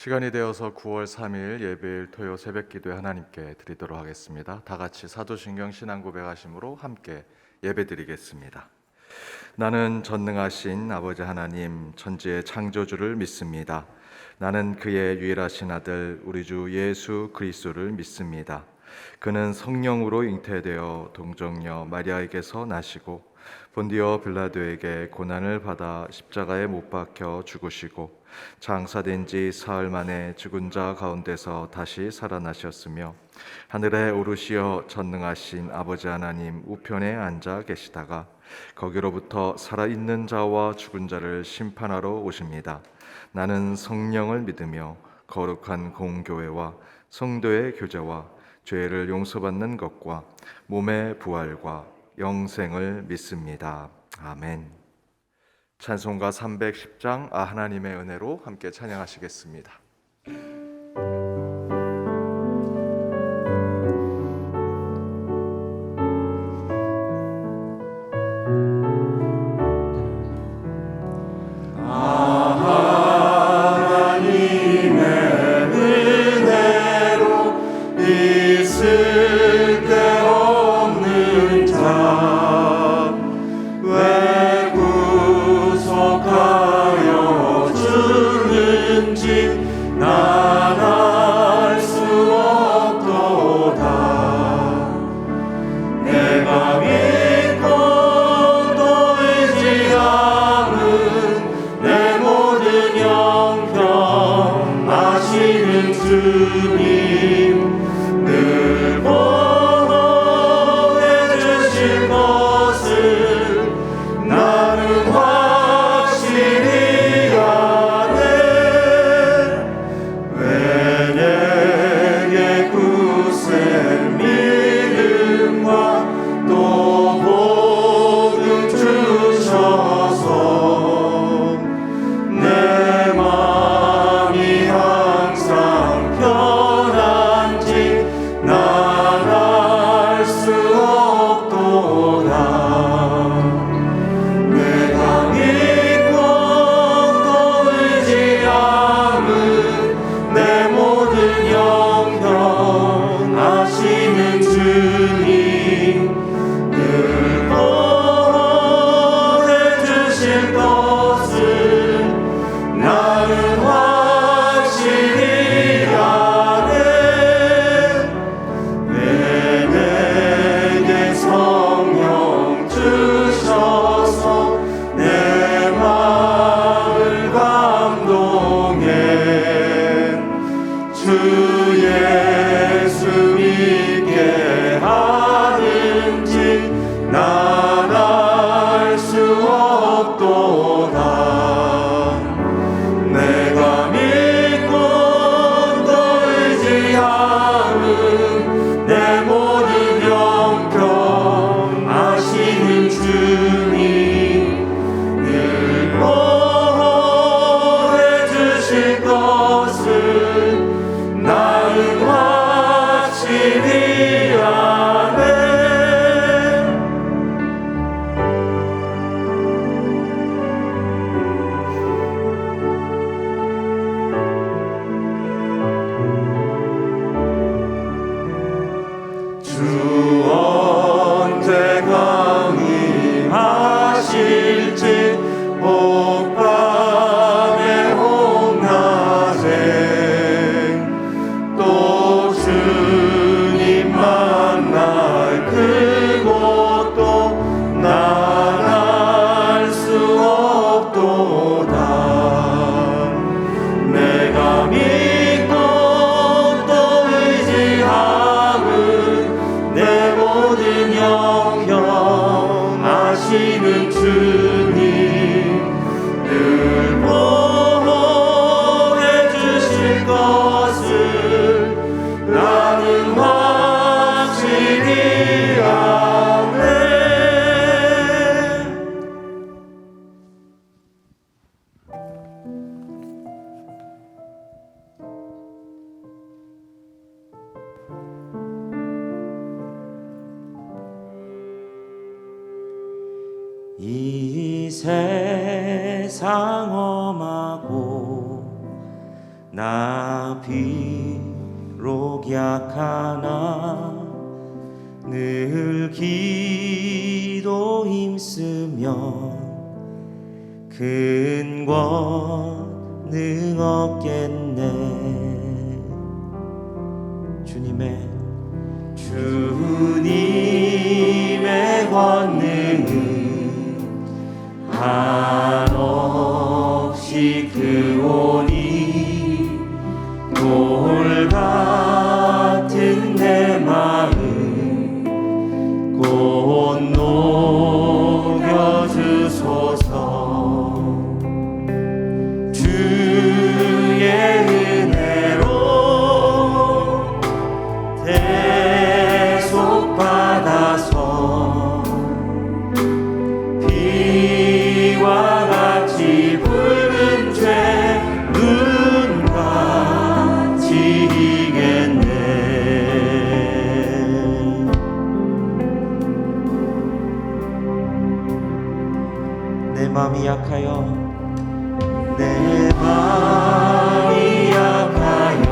시간이 되어서 9월 3일 예배일 토요 새벽기도에 하나님께 드리도록 하겠습니다. 다 같이 사도신경 신앙 고백하심으로 함께 예배드리겠습니다. 나는 전능하신 아버지 하나님 천지의 창조주를 믿습니다. 나는 그의 유일하신 아들 우리 주 예수 그리스도를 믿습니다. 그는 성령으로 잉태되어 동정녀 마리아에게서 나시고 본디오 빌라도에게 고난을 받아 십자가에 못 박혀 죽으시고 장사된 지 사흘 만에 죽은 자 가운데서 다시 살아나셨으며 하늘에 오르시어 전능하신 아버지 하나님 우편에 앉아 계시다가 거기로부터 살아있는 자와 죽은 자를 심판하러 오십니다. 나는 성령을 믿으며 거룩한 공교회와 성도의 교제와 죄를 용서받는 것과 몸의 부활과 영생을 믿습니다. 아멘. 찬송가 310장 하나님의 은혜로 함께 찬양하시겠습니다. 이 세상 험하고 나 비록 약하나 늘 기도 힘쓰면 큰 권능 얻겠네. 주님의 권능은 한없이 크오니 돌 같은 내 마음 곧 녹여주소서. 주의 은혜로 대속받아서 비와 같이 붉은 죄 눈 감지겠네. 내 마음이 약하여 내 마음이 약하여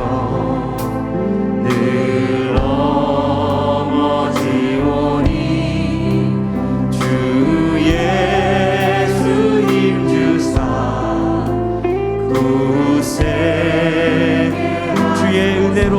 늘 넘어지오니 주 예수 힘주사 구세. 주의 은혜로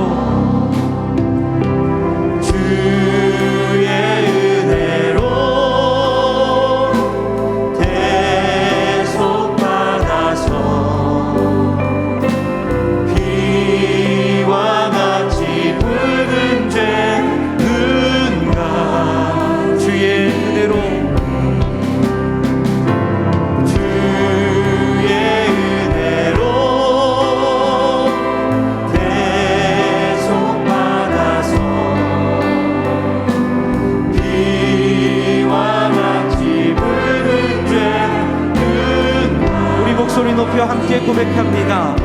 목소리 높여 함께 고백합니다.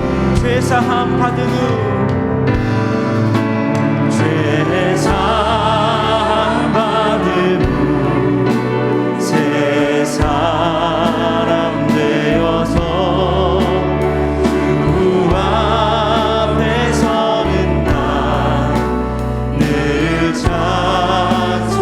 죄사함 받은 후 죄사함 받은 후 새 사람 되어서 주 앞에 서는 나 늘 찬송하겠네.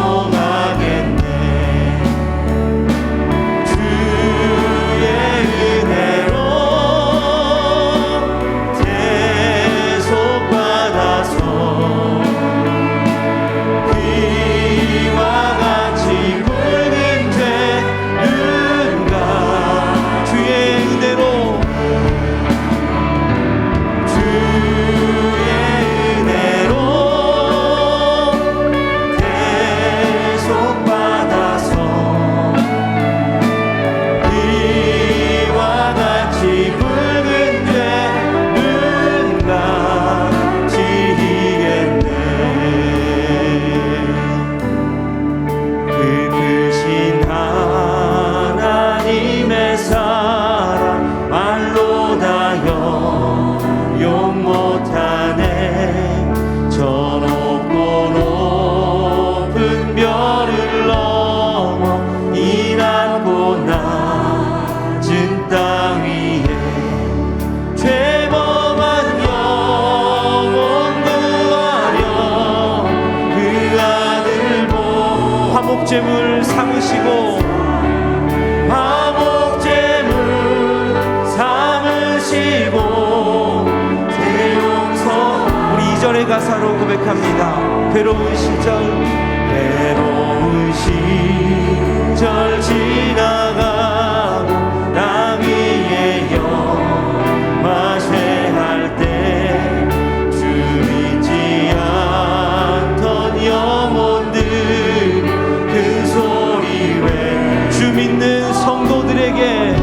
화목제물 삼으시고 대용서. 우리 2절의 가사로 고백합니다. 괴로운 시절 지나가고 나 위에 영마쇠할 때 주 믿지 않던 영혼들 큰 소리 외 주 믿는 성도들에게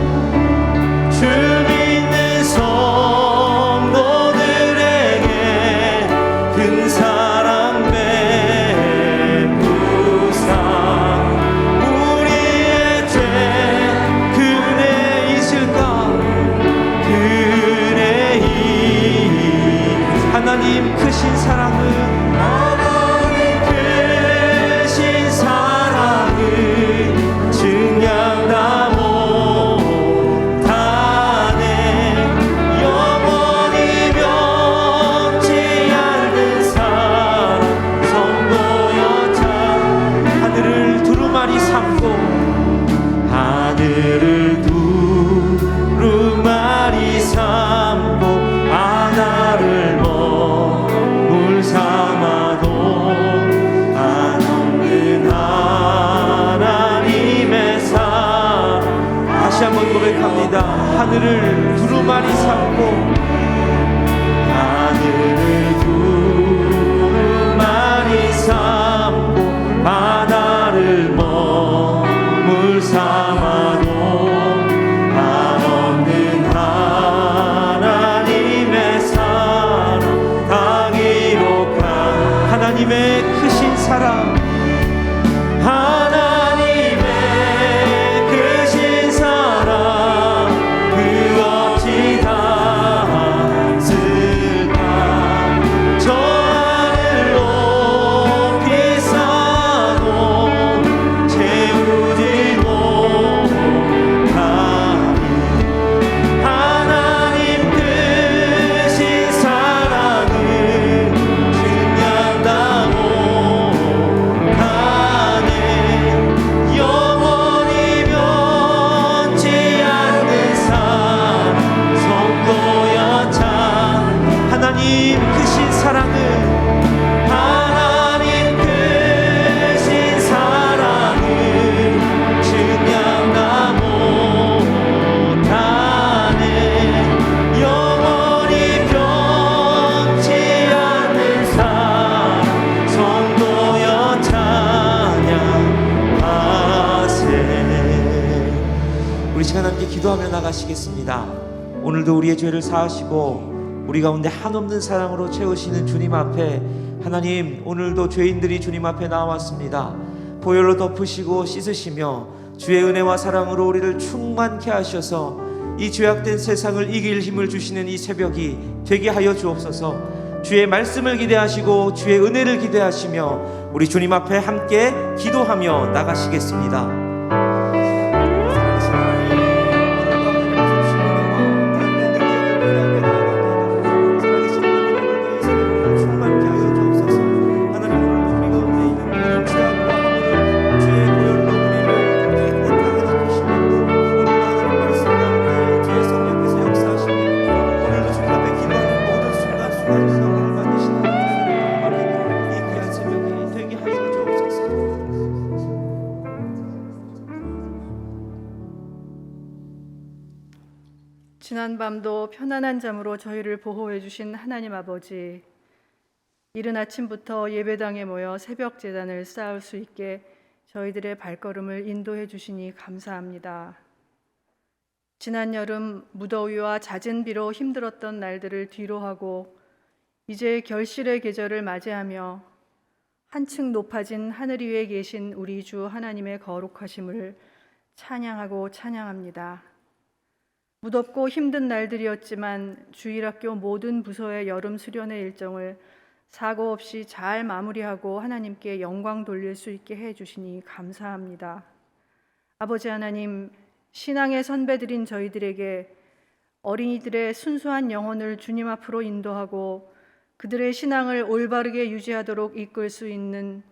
큰 사랑 베푸사 하늘을 두루마리 삼고 바다를 먹물 삼아도 한없는 하나님의 사랑. 다시 한번 고백합니다. 하늘을 두루마리 삼고 하늘을 두루마리 삼고 바다를 먹물 삼아도 한없는 하나님의 사랑 다 기록한 하나님의 크신 사랑 하나님의 크신 사랑 그 어찌 닿았을까 저 하늘 높이 쌓아도 채우지 못하니 하나님 크신 사랑을 증명하고 가네 영원히 변치 않는 사랑 성도여 참 하나님 크신 사랑을 하나님 크신 사랑을 증명나 못하네 영원히 변치 않는 사랑 성도여 찬양하세. 우리 시간 함께 기도하며 나가시겠습니다. 오늘도 우리의 죄를 사하시고 우리 가운데 한없는 사랑으로 채우시는 주님 앞에 하나님 오늘도 죄인들이 주님 앞에 나왔습니다. 보혈로 덮으시고 씻으시며 주의 은혜와 사랑으로 우리를 충만케 하셔서 이 죄악된 세상을 이길 힘을 주시는 이 새벽이 되게 하여 주옵소서. 주의 말씀을 기대하시고 주의 은혜를 기대하시며 우리 주님 앞에 함께 기도하며 나가시겠습니다. 지난 밤도 편안한 잠으로 저희를 보호해 주신 하나님 아버지, 이른 아침부터 예배당에 모여 새벽 제단을 쌓을 수 있게 저희들의 발걸음을 인도해 주시니 감사합니다. 지난 여름 무더위와 잦은 비로 힘들었던 날들을 뒤로하고 이제 결실의 계절을 맞이하며 한층 높아진 하늘 위에 계신 우리 주 하나님의 거룩하심을 찬양하고 찬양합니다. 무덥고 힘든 날들이었지만 주일학교 모든 부서의 여름 수련회 일정을 사고 없이 잘 마무리하고 하나님께 영광 돌릴 수 있게 해주시니 감사합니다. 아버지 하나님, 신앙의 선배들인 저희들에게 어린이들의 순수한 영혼을 주님 앞으로 인도하고 그들의 신앙을 올바르게 유지하도록 이끌 수 있는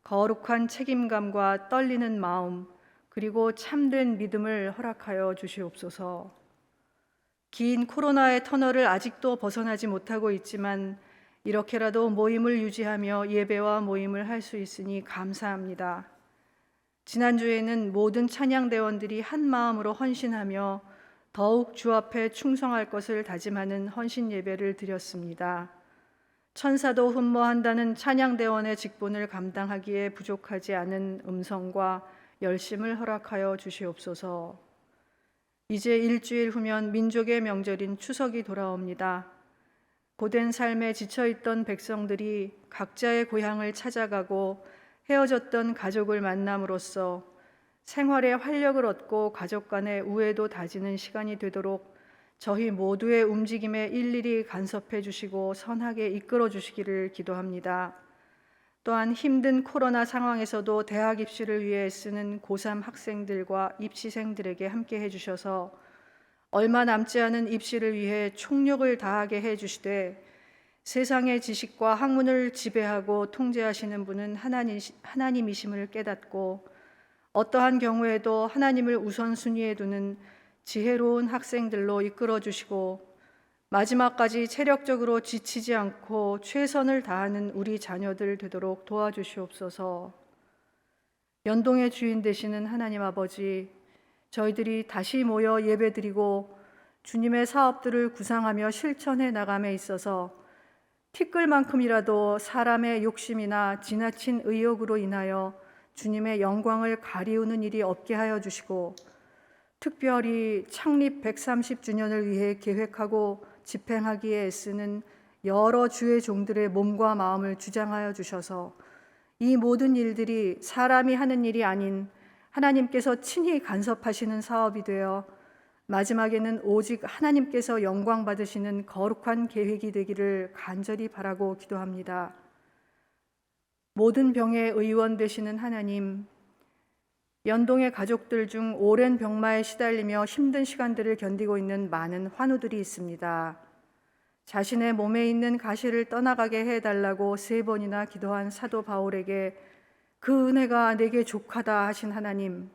거룩한 책임감과 떨리는 마음, 그리고 참된 믿음을 허락하여 주시옵소서. 긴 코로나의 터널을 아직도 벗어나지 못하고 있지만 이렇게라도 모임을 유지하며 예배와 모임을 할 수 있으니 감사합니다. 지난주에는 모든 찬양대원들이 한 마음으로 헌신하며 더욱 주 앞에 충성할 것을 다짐하는 헌신 예배를 드렸습니다. 천사도 흠모한다는 찬양대원의 직분을 감당하기에 부족하지 않은 음성과 열심을 허락하여 주시옵소서. 이제 일주일 후면 민족의 명절인 추석이 돌아옵니다. 고된 삶에 지쳐있던 백성들이 각자의 고향을 찾아가고 헤어졌던 가족을 만남으로써 생활에 활력을 얻고 가족 간의 우애도 다지는 시간이 되도록 저희 모두의 움직임에 일일이 간섭해 주시고 선하게 이끌어 주시기를 기도합니다. 또한 힘든 코로나 상황에서도 대학 입시를 위해 쓰는 고3 학생들과 입시생들에게 함께 해주셔서 얼마 남지 않은 입시를 위해 총력을 다하게 해주시되 세상의 지식과 학문을 지배하고 통제하시는 분은 하나님이심을 깨닫고 어떠한 경우에도 하나님을 우선순위에 두는 지혜로운 학생들로 이끌어 주시고 마지막까지 체력적으로 지치지 않고 최선을 다하는 우리 자녀들 되도록 도와주시옵소서. 연동의 주인 되시는 하나님 아버지, 저희들이 다시 모여 예배드리고 주님의 사업들을 구상하며 실천해 나감에 있어서 티끌만큼이라도 사람의 욕심이나 지나친 의욕으로 인하여 주님의 영광을 가리우는 일이 없게 하여 주시고, 특별히 창립 130주년을 위해 계획하고 집행하기에 애쓰는 여러 주의 종들의 몸과 마음을 주장하여 주셔서 이 모든 일들이 사람이 하는 일이 아닌 하나님께서 친히 간섭하시는 사업이 되어 마지막에는 오직 하나님께서 영광 받으시는 거룩한 계획이 되기를 간절히 바라고 기도합니다. 모든 병의 의원 되시는 하나님, 연동의 가족들 중 오랜 병마에 시달리며 힘든 시간들을 견디고 있는 많은 환우들이 있습니다. 자신의 몸에 있는 가시를 떠나가게 해달라고 3번이나 기도한 사도 바울에게 그 은혜가 내게 족하다 하신 하나님,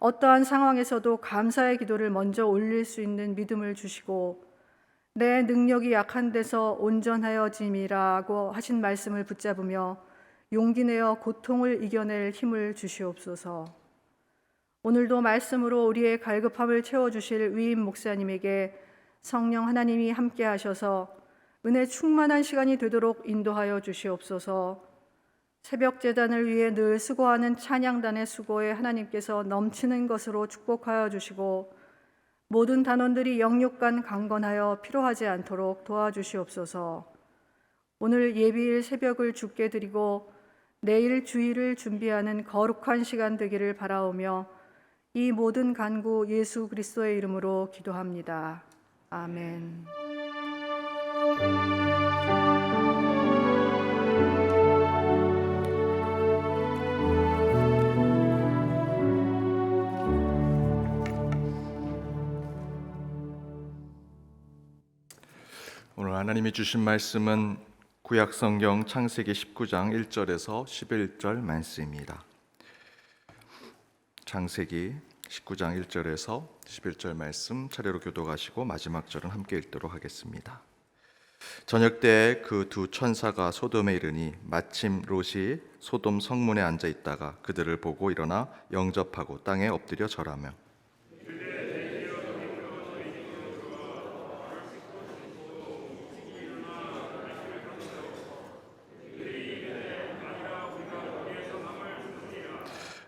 어떠한 상황에서도 감사의 기도를 먼저 올릴 수 있는 믿음을 주시고 내 능력이 약한 데서 온전하여짐이라고 하신 말씀을 붙잡으며 용기 내어 고통을 이겨낼 힘을 주시옵소서. 오늘도 말씀으로 우리의 갈급함을 채워주실 위임 목사님에게 성령 하나님이 함께 하셔서 은혜 충만한 시간이 되도록 인도하여 주시옵소서. 새벽 제단을 위해 늘 수고하는 찬양단의 수고에 하나님께서 넘치는 것으로 축복하여 주시고 모든 단원들이 영육간 강건하여 피로하지 않도록 도와주시옵소서. 오늘 예비일 새벽을 주께 드리고 내일 주일을 준비하는 거룩한 시간 되기를 바라오며 이 모든 간구 예수 그리스도의 이름으로 기도합니다. 아멘. 오늘 하나님이 주신 말씀은 구약성경 창세기 19장 1절에서 11절 말씀입니다. 창세기 19장 1절에서 11절 말씀 차례로 교독하시고 마지막 절은 함께 읽도록 하겠습니다. 저녁 때 그 두 천사가 소돔에 이르니 마침 롯이 소돔 성문에 앉아 있다가 그들을 보고 일어나 영접하고 땅에 엎드려 절하며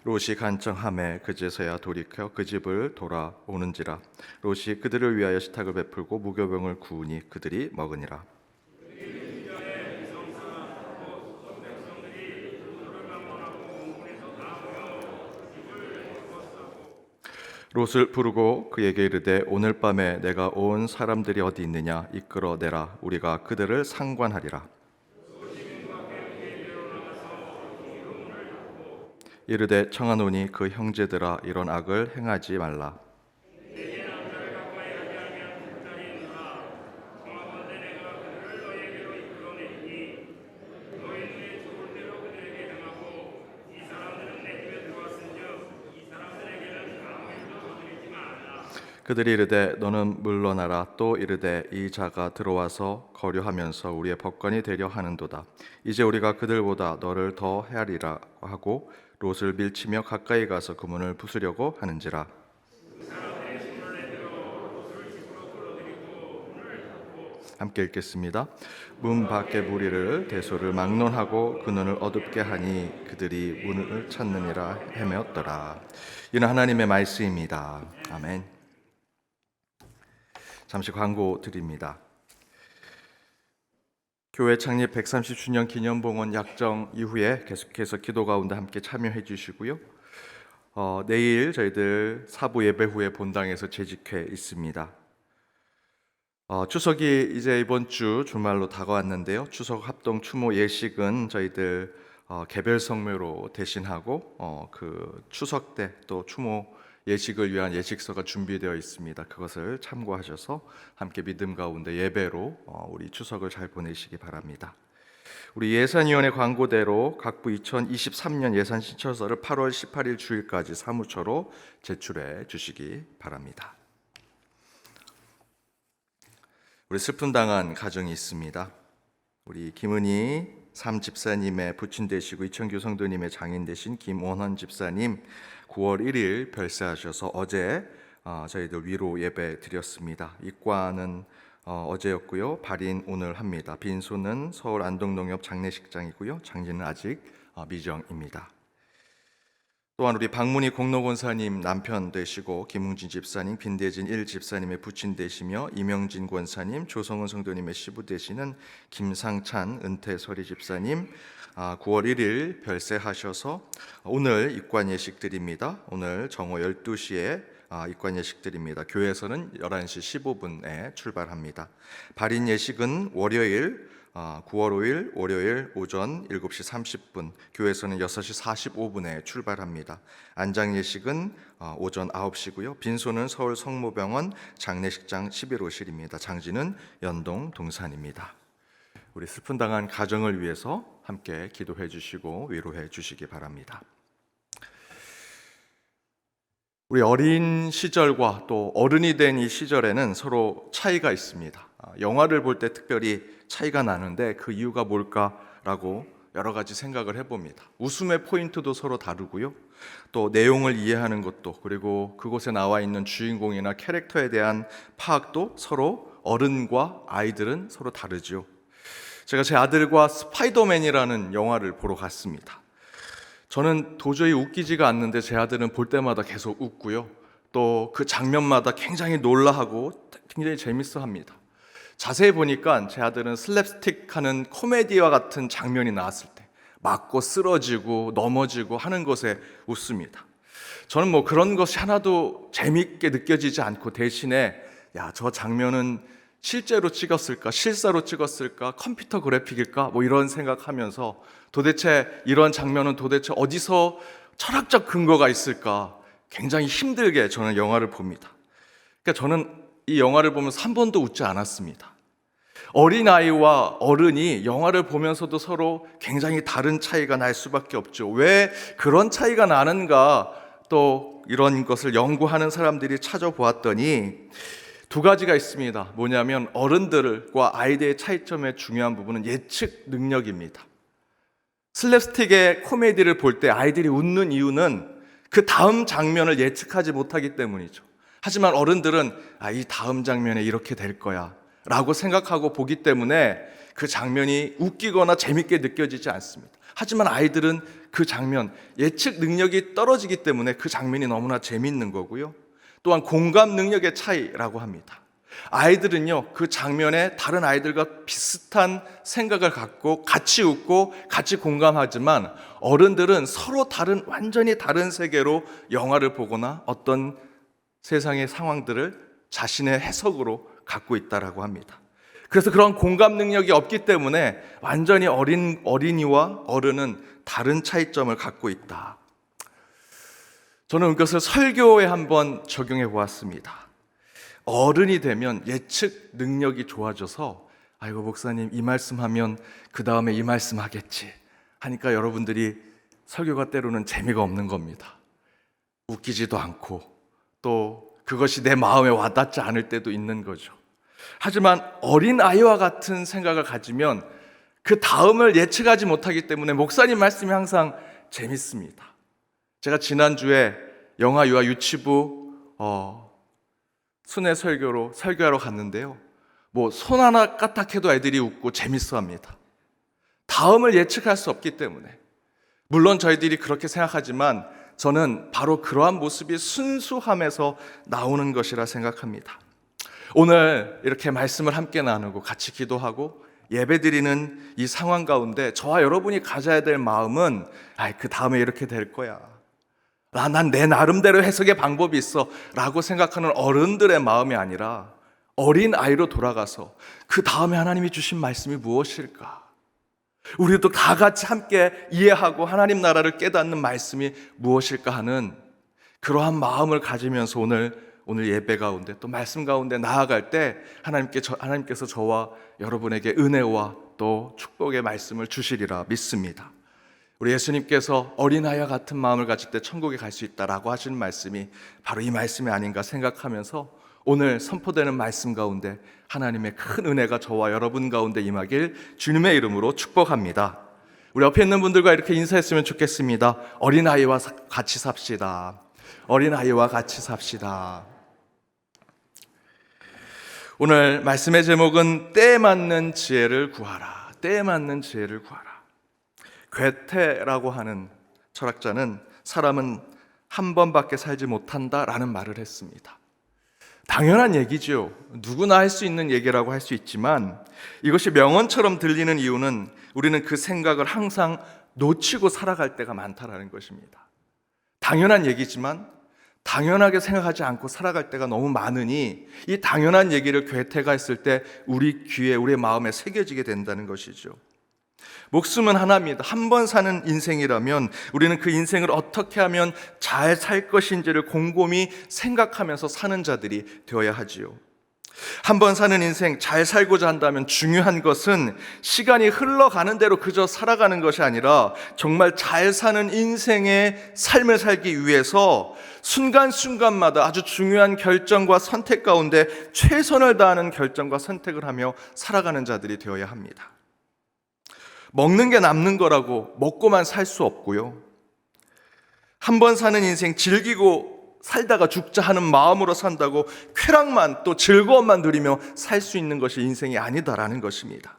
롯이 간청하매 그제서야 돌이켜 그 집을 돌아오는지라. 롯이 그들을 위하여 식탁을 베풀고 무교병을 구우니 그들이 먹으니라. 롯을 부르고 그에게 이르되 오늘 밤에 내가 온 사람들이 어디 있느냐 이끌어 내라. 우리가 그들을 상관하리라. 이르되 청하노니 그 형제들아 이런 악을 행하지 말라. 그들이 이르되 너는 물러나라. 또 이르되 이 자가 들어와서 거류하면서 우리의 법관이 되려 하는도다. 이제 우리가 그들보다 너를 더 헤아리라 하고 롯을 밀치며 가까이 가서 그 문을 부수려고 하는지라. 함께 읽겠습니다. 문 밖에 무리를 대소를 막론하고 그 눈을 어둡게 하니 그들이 문을 찾느니라 헤매었더라. 이는 하나님의 말씀입니다. 아멘. 잠시 광고 드립니다. 교회 창립 130주년 기념봉헌 약정 이후에 계속해서 기도 가운데 함께 참여해 주시고요. 내일 저희들 사부 예배 후에 본당에서 재직회 있습니다. 추석이 이제 이번 주 주말로 다가왔는데요. 추석 합동 추모 예식은 저희들 개별 성묘로 대신하고 그 추석 때 또 추모 예식을 위한 예식서가 준비되어 있습니다. 그것을 참고하셔서 함께 믿음 가운데 예배로 우리 추석을 잘 보내시기 바랍니다. 우리 예산위원회 광고대로 각부 2023년 예산 신청서를 8월 18일 주일까지 사무처로 제출해 주시기 바랍니다. 우리 슬픔 당한 가정이 있습니다. 우리 김은희 삼집사님의 부친 되시고 이천규 성도님의 장인 되신 김원헌 집사님 9월 1일 별세하셔서 어제 저희들 위로 예배 드렸습니다. 입관은 어제였고요. 발인 오늘 합니다. 빈소는 서울 안동농협 장례식장이고요. 장지는 아직 미정입니다. 또한 우리 박문희 공로권사님 남편 되시고 김웅진 집사님, 빈대진 1집사님의 부친 되시며 이명진 권사님, 조성은 성도님의 시부 되시는 김상찬 은퇴서리 집사님 9월 1일 별세하셔서 오늘 입관 예식 드립니다. 오늘 정오 12시에 입관 예식 드립니다. 교회에서는 11시 15분에 출발합니다. 발인 예식은 월요일 9월 5일 월요일 오전 7시 30분, 교회에서는 6시 45분에 출발합니다. 안장 예식은 오전 9시고요. 빈소는 서울 성모병원 장례식장 11호실입니다. 장지는 연동 동산입니다. 우리 슬픈 당한 가정을 위해서 함께 기도해 주시고 위로해 주시기 바랍니다. 우리 어린 시절과 또 어른이 된 이 시절에는 서로 차이가 있습니다. 영화를 볼 때 특별히 차이가 나는데 그 이유가 뭘까라고 여러 가지 생각을 해봅니다. 웃음의 포인트도 서로 다르고요. 또 내용을 이해하는 것도, 그리고 그곳에 나와 있는 주인공이나 캐릭터에 대한 파악도 서로 어른과 아이들은 서로 다르죠. 제가 제 아들과 스파이더맨이라는 영화를 보러 갔습니다. 저는 도저히 웃기지가 않는데 제 아들은 볼 때마다 계속 웃고요. 또 그 장면마다 굉장히 놀라하고 굉장히 재밌어 합니다. 자세히 보니까 제 아들은 슬랩스틱하는 코미디와 같은 장면이 나왔을 때 맞고 쓰러지고 넘어지고 하는 것에 웃습니다. 저는 뭐 그런 것이 하나도 재밌게 느껴지지 않고 대신에 저 장면은 실제로 찍었을까, 실사로 찍었을까, 컴퓨터 그래픽일까, 뭐 이런 생각하면서 도대체 이런 장면은 도대체 어디서 철학적 근거가 있을까 굉장히 힘들게 저는 영화를 봅니다. 그러니까 저는 이 영화를 보면서 한 번도 웃지 않았습니다. 어린아이와 어른이 영화를 보면서도 서로 굉장히 다른 차이가 날 수밖에 없죠. 왜 그런 차이가 나는가, 또 이런 것을 연구하는 사람들이 찾아보았더니 두 가지가 있습니다. 뭐냐면 어른들과 아이들의 차이점의 중요한 부분은 예측 능력입니다. 슬랩스틱의 코미디를 볼 때 아이들이 웃는 이유는 그 다음 장면을 예측하지 못하기 때문이죠. 하지만 어른들은 이 다음 장면에 이렇게 될 거야 라고 생각하고 보기 때문에 그 장면이 웃기거나 재밌게 느껴지지 않습니다. 하지만 아이들은 그 장면, 예측 능력이 떨어지기 때문에 그 장면이 너무나 재밌는 거고요. 또한 공감 능력의 차이라고 합니다. 아이들은요, 그 장면에 다른 아이들과 비슷한 생각을 갖고 같이 웃고 같이 공감하지만 어른들은 서로 다른, 완전히 다른 세계로 영화를 보거나 어떤 세상의 상황들을 자신의 해석으로 갖고 있다라고 합니다. 그래서 그런 공감 능력이 없기 때문에 완전히 어린이와 어른은 다른 차이점을 갖고 있다. 저는 그것을 설교에 한번 적용해 보았습니다. 어른이 되면 예측 능력이 좋아져서 아이고 목사님 이 말씀하면 그 다음에 이 말씀 하겠지 하니까 여러분들이 설교가 때로는 재미가 없는 겁니다. 웃기지도 않고 또 그것이 내 마음에 와닿지 않을 때도 있는 거죠. 하지만 어린아이와 같은 생각을 가지면 그 다음을 예측하지 못하기 때문에 목사님 말씀이 항상 재밌습니다. 제가 지난주에 영아 유아 유치부 순회 설교로 설교하러 갔는데요. 뭐 손 하나 까딱해도 애들이 웃고 재밌어 합니다. 다음을 예측할 수 없기 때문에. 물론 저희들이 그렇게 생각하지만 저는 바로 그러한 모습이 순수함에서 나오는 것이라 생각합니다. 오늘 이렇게 말씀을 함께 나누고 같이 기도하고 예배드리는 이 상황 가운데 저와 여러분이 가져야 될 마음은 그 다음에 이렇게 될 거야. 난 내 나름대로 해석의 방법이 있어 라고 생각하는 어른들의 마음이 아니라 어린 아이로 돌아가서 그 다음에 하나님이 주신 말씀이 무엇일까? 우리도 다 같이 함께 이해하고 하나님 나라를 깨닫는 말씀이 무엇일까 하는 그러한 마음을 가지면서 오늘 오늘 예배 가운데 또 말씀 가운데 나아갈 때 하나님께서 저와 여러분에게 은혜와 또 축복의 말씀을 주시리라 믿습니다. 우리 예수님께서 어린아이와 같은 마음을 가질 때 천국에 갈 수 있다라고 하시는 말씀이 바로 이 말씀이 아닌가 생각하면서 오늘 선포되는 말씀 가운데 하나님의 큰 은혜가 저와 여러분 가운데 임하길 주님의 이름으로 축복합니다. 우리 옆에 있는 분들과 이렇게 인사했으면 좋겠습니다. 어린아이와 같이 삽시다. 어린아이와 같이 삽시다. 오늘 말씀의 제목은 때에 맞는 지혜를 구하라. 때에 맞는 지혜를 구하라. 괴테라고 하는 철학자는 사람은 한 번밖에 살지 못한다라는 말을 했습니다. 당연한 얘기죠. 누구나 할 수 있는 얘기라고 할 수 있지만 이것이 명언처럼 들리는 이유는 우리는 그 생각을 항상 놓치고 살아갈 때가 많다라는 것입니다. 당연한 얘기지만 당연하게 생각하지 않고 살아갈 때가 너무 많으니 이 당연한 얘기를 괴테가 했을 때 우리 귀에 우리의 마음에 새겨지게 된다는 것이죠. 목숨은 하나입니다. 한 번 사는 인생이라면 우리는 그 인생을 어떻게 하면 잘 살 것인지를 곰곰이 생각하면서 사는 자들이 되어야 하지요. 한 번 사는 인생 잘 살고자 한다면 중요한 것은 시간이 흘러가는 대로 그저 살아가는 것이 아니라 정말 잘 사는 인생의 삶을 살기 위해서 순간순간마다 아주 중요한 결정과 선택 가운데 최선을 다하는 결정과 선택을 하며 살아가는 자들이 되어야 합니다. 먹는 게 남는 거라고 먹고만 살 수 없고요. 한 번 사는 인생 즐기고 살다가 죽자 하는 마음으로 산다고 쾌락만 또 즐거움만 누리며 살 수 있는 것이 인생이 아니다라는 것입니다.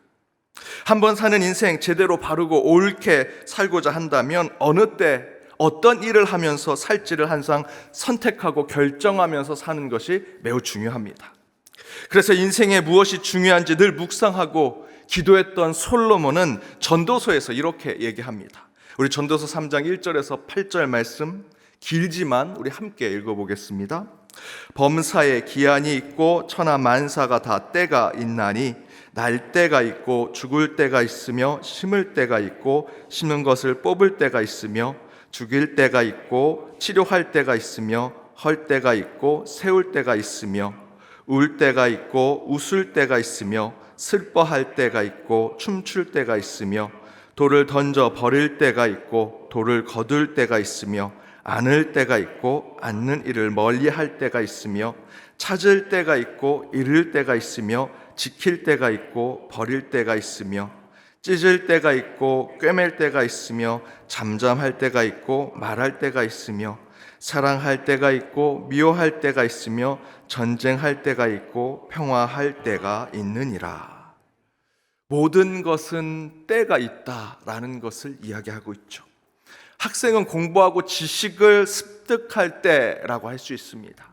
한 번 사는 인생 제대로 바르고 옳게 살고자 한다면 어느 때 어떤 일을 하면서 살지를 항상 선택하고 결정하면서 사는 것이 매우 중요합니다. 그래서 인생에 무엇이 중요한지 늘 묵상하고 기도했던 솔로몬은 전도서에서 이렇게 얘기합니다. 우리 전도서 3장 1절에서 8절 말씀 길지만 우리 함께 읽어보겠습니다. 범사에 기한이 있고 천하 만사가 다 때가 있나니 날 때가 있고 죽을 때가 있으며 심을 때가 있고 심는 것을 뽑을 때가 있으며 죽일 때가 있고 치료할 때가 있으며 헐 때가 있고 세울 때가 있으며 울 때가 있고 웃을 때가 있으며 슬퍼할 때가 있고 춤출 때가 있으며 돌을 던져 버릴 때가 있고 돌을 거둘 때가 있으며 안을 때가 있고 앉는 일을 멀리할 때가 있으며 찾을 때가 있고 잃을 때가 있으며 지킬 때가 있고 버릴 때가 있으며 찢을 때가 있고 꿰맬 때가 있으며 잠잠할 때가 있고 말할 때가 있으며 사랑할 때가 있고 미워할 때가 있으며 전쟁할 때가 있고 평화할 때가 있느니라. 모든 것은 때가 있다라는 것을 이야기하고 있죠. 학생은 공부하고 지식을 습득할 때라고 할 수 있습니다.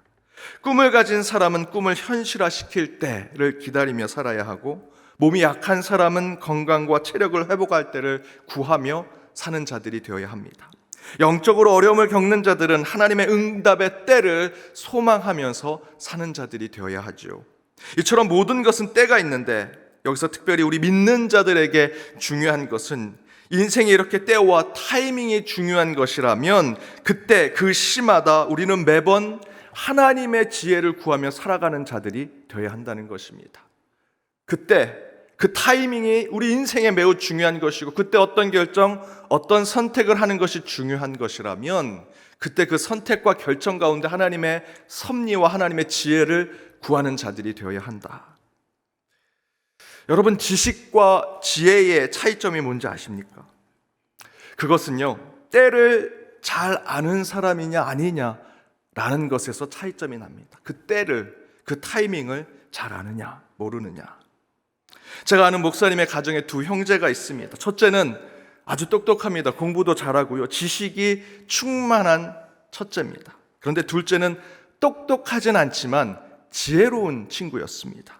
꿈을 가진 사람은 꿈을 현실화시킬 때를 기다리며 살아야 하고 몸이 약한 사람은 건강과 체력을 회복할 때를 구하며 사는 자들이 되어야 합니다. 영적으로 어려움을 겪는 자들은 하나님의 응답의 때를 소망하면서 사는 자들이 되어야 하죠. 이처럼 모든 것은 때가 있는데 여기서 특별히 우리 믿는 자들에게 중요한 것은 인생에 이렇게 때와 타이밍이 중요한 것이라면 그때 그 시마다 우리는 매번 하나님의 지혜를 구하며 살아가는 자들이 되어야 한다는 것입니다. 그때 그 타이밍이 우리 인생에 매우 중요한 것이고 그때 어떤 결정, 어떤 선택을 하는 것이 중요한 것이라면 그때 그 선택과 결정 가운데 하나님의 섭리와 하나님의 지혜를 구하는 자들이 되어야 한다. 여러분, 지식과 지혜의 차이점이 뭔지 아십니까? 그것은요, 때를 잘 아는 사람이냐 아니냐라는 것에서 차이점이 납니다. 그 때를, 그 타이밍을 잘 아느냐 모르느냐. 제가 아는 목사님의 가정에 두 형제가 있습니다. 첫째는 아주 똑똑합니다. 공부도 잘하고요. 지식이 충만한 첫째입니다. 그런데 둘째는 똑똑하진 않지만 지혜로운 친구였습니다.